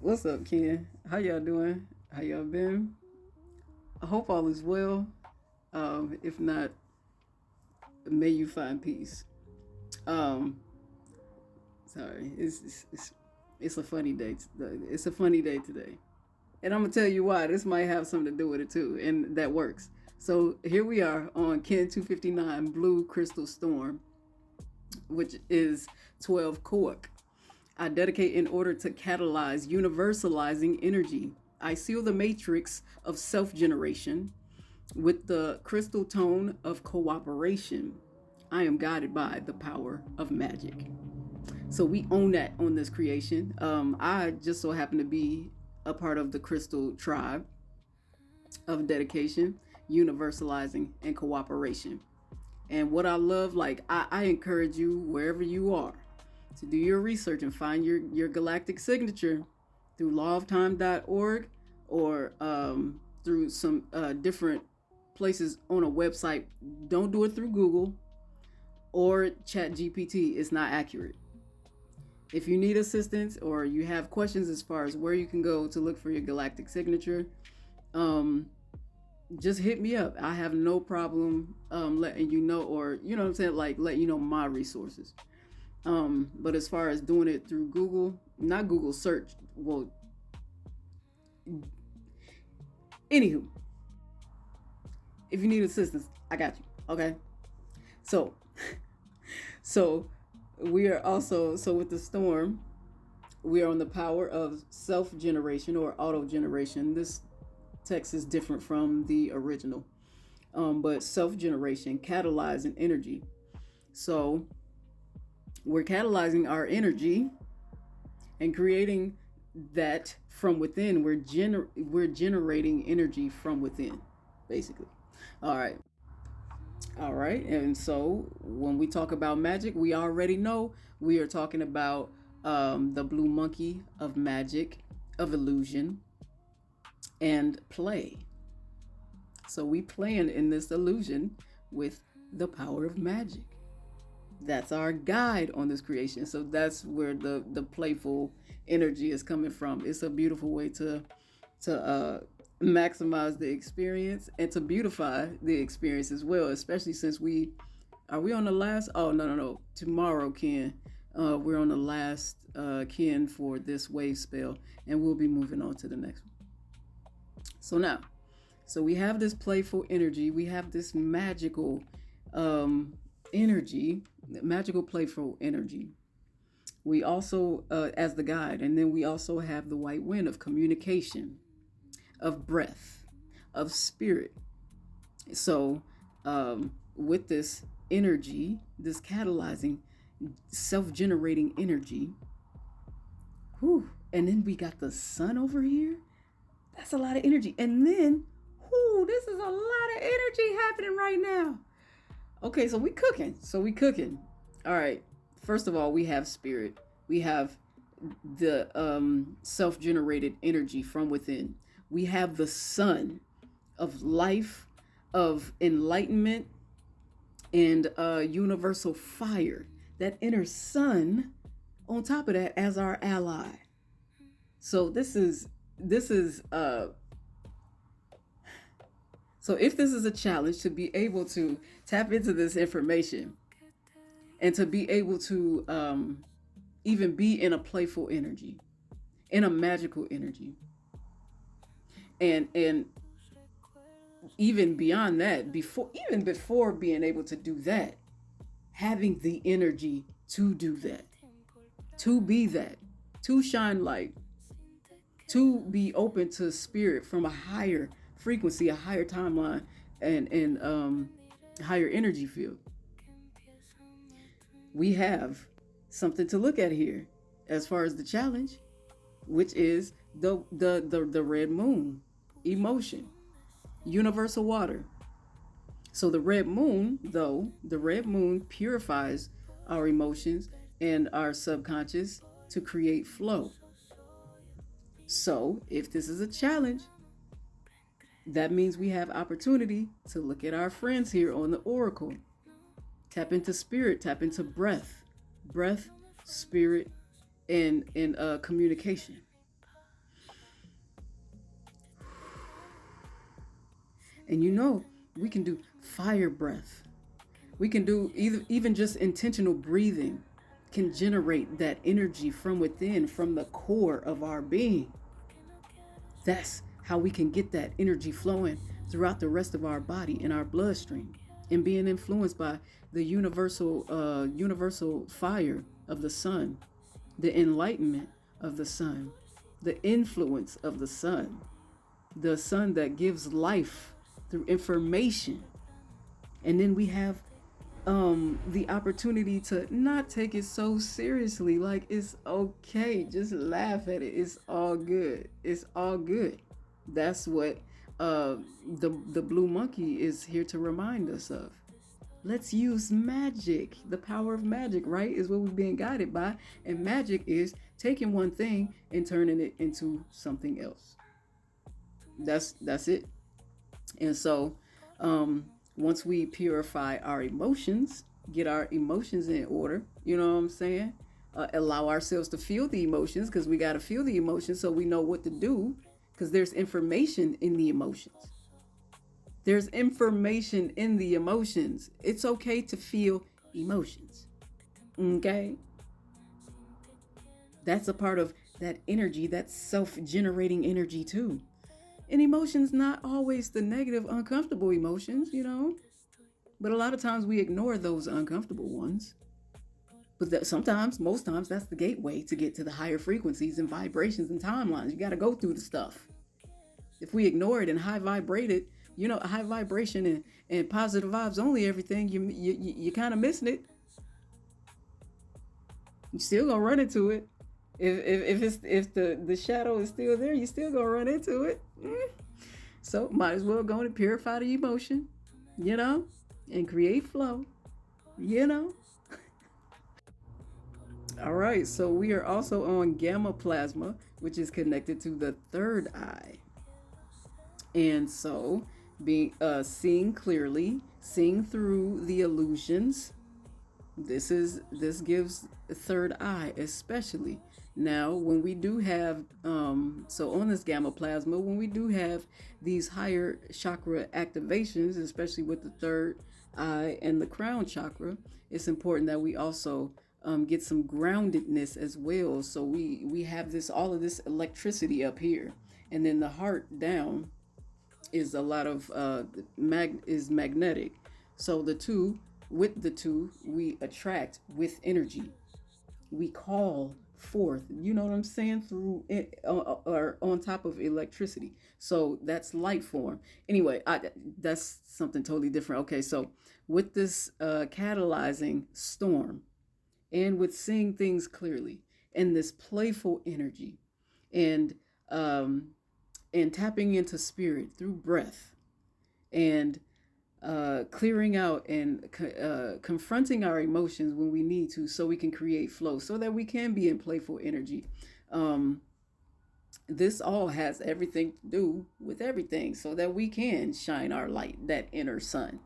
What's up, Ken? How y'all doing? How y'all been? I hope all is well. If not, may you find peace. Um, sorry, it's a funny day. It's a funny day today, and I'm gonna tell you why. This might have something to do with it too, and that works. So here we are on Ken 259 Blue Crystal Storm, which is 12 Koak. I dedicate in order to catalyze universalizing energy. I seal the matrix of self generation with the crystal tone of cooperation. I am guided by the power of magic. So we own that on this creation. I just so happen to be a part of the crystal tribe of dedication, universalizing, and cooperation. And what I love, like I encourage you wherever you are to do your research and find your galactic signature through lawoftime.org or through some different places on a website. Don't do it through Google or Chat GPT. It's not accurate. If you need assistance or you have questions as far as where you can go to look for your galactic signature, um, just hit me up. I have no problem letting you know, or you know what I'm saying, like let you know my resources. But as far as doing it through Google, not Google search, well, anywho, if you need assistance, I got you. Okay. So, so we are also, so with the storm, we are on the power of self generation or auto generation. This text is different from the original, but self generation, catalyzing energy. So we're catalyzing our energy and creating that from within. We're generating energy from within, basically. All right. All right. And so when we talk about magic, we already know we are talking about the blue monkey of magic, of illusion, and play. So we playing in this illusion with the power of magic. That's our guide on this creation. So that's where the playful energy is coming from. It's a beautiful way to maximize the experience and to beautify the experience as well, especially since we are we on the last, oh no, tomorrow, Ken, we're on the last Ken for this wave spell, and we'll be moving on to the next one. So now, so we have this playful energy, we have this magical energy, magical playful energy. We also, as the guide, and then we also have the white wind of communication, of breath, of spirit. So, with this energy, this catalyzing, self generating energy, whew, and then we got the sun over here. That's a lot of energy. And then, whoo, this is a lot of energy happening right now. Okay, so we cooking. So we cooking. All right. First of all, we have spirit. We have the self-generated energy from within. We have the sun of life, of enlightenment, and universal fire. That inner sun on top of that as our ally. So so if this is a challenge to be able to tap into this information and to be able to even be in a playful energy, in a magical energy, and even beyond that, before being able to do that, having the energy to do that, to be that, to shine light, to be open to spirit from a higher frequency, a higher timeline, and higher energy field. We have something to look at here as far as the challenge, which is the red moon, emotion, universal water. So the red moon, though, the red moon purifies our emotions and our subconscious to create flow. So if this is a challenge, that means we have opportunity to look at our friends here on the oracle. Tap into spirit, tap into breath, spirit, and communication. And you know, we can do fire breath. We can do even just intentional breathing can generate that energy from within, from the core of our being. That's how we can get that energy flowing throughout the rest of our body in our bloodstream and being influenced by the universal fire of the sun, the enlightenment of the sun, the influence of the sun that gives life through information. And then we have the opportunity to not take it so seriously. Like, it's okay, just laugh at it. It's all good. It's all good. That's what the blue monkey is here to remind us of. Let's use magic. The power of magic, right, is what we're being guided by. And magic is taking one thing and turning it into something else. That's it. And so once we purify our emotions, get our emotions in order, you know what I'm saying? Allow ourselves to feel the emotions, because we got to feel the emotions so we know what to do, because there's information in the emotions. There's information in the emotions. It's okay to feel emotions. Okay? That's a part of that energy, that self-generating energy too. And emotions, not always the negative, uncomfortable emotions, you know. But a lot of times we ignore those uncomfortable ones. But sometimes, most times, that's the gateway to get to the higher frequencies and vibrations and timelines. You got to go through the stuff. If we ignore it and high vibrate it, you know, high vibration and positive vibes only, everything, you kind of missing it. You still gonna run into it. If the shadow is still there, you still gonna run into it. So might as well go and purify the emotion, you know, and create flow, you know. All right, so we are also on gamma plasma, which is connected to the third eye. And so being seeing clearly, seeing through the illusions, this gives third eye especially. Now when we do have so on this gamma plasma, when we do have these higher chakra activations, especially with the third eye and the crown chakra, it's important that we also get some groundedness as well. So we have this, all of this electricity up here, and then the heart down is a lot of is magnetic. So the two we attract with energy. We call forth, you know what I'm saying, through it, or on top of electricity. So that's light form. Anyway, that's something totally different. Okay, so with this catalyzing storm, and with seeing things clearly, and this playful energy, and tapping into spirit through breath, and clearing out and confronting our emotions when we need to, so we can create flow, so that we can be in playful energy. This all has everything to do with everything, so that we can shine our light, that inner sun.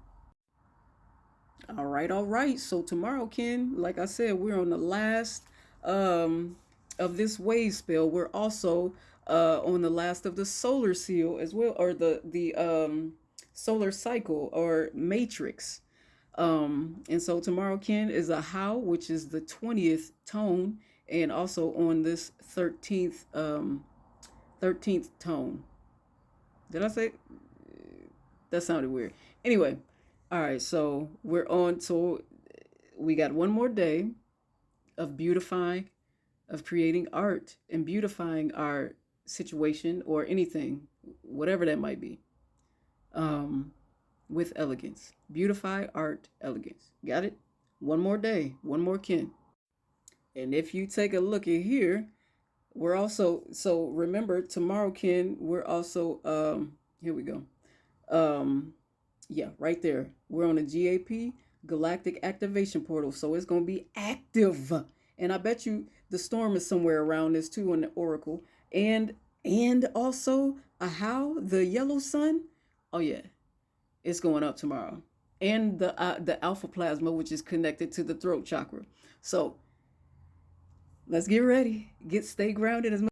All right, all right. So tomorrow, Ken, like I said, we're on the last of this wave spell. We're also on the last of the solar seal as well, or the solar cycle or matrix. And so tomorrow, Ken, is a how, which is the 20th tone, and also on this 13th tone. Did I say that sounded weird? Anyway, all right, so we're on. So we got one more day of beautifying, of creating art and beautifying our situation or anything, whatever that might be, with elegance. Beautify, art, elegance. Got it? One more day, one more Ken. And if you take a look at here, we're also, so remember tomorrow, Ken, we're also, here we go. Yeah, right there. We're on the GAP, Galactic Activation Portal. So it's going to be active. And I bet you the storm is somewhere around this too in the Oracle. And also how the yellow sun. Oh yeah, it's going up tomorrow. And the alpha plasma, which is connected to the throat chakra. So let's get ready. Stay grounded as much.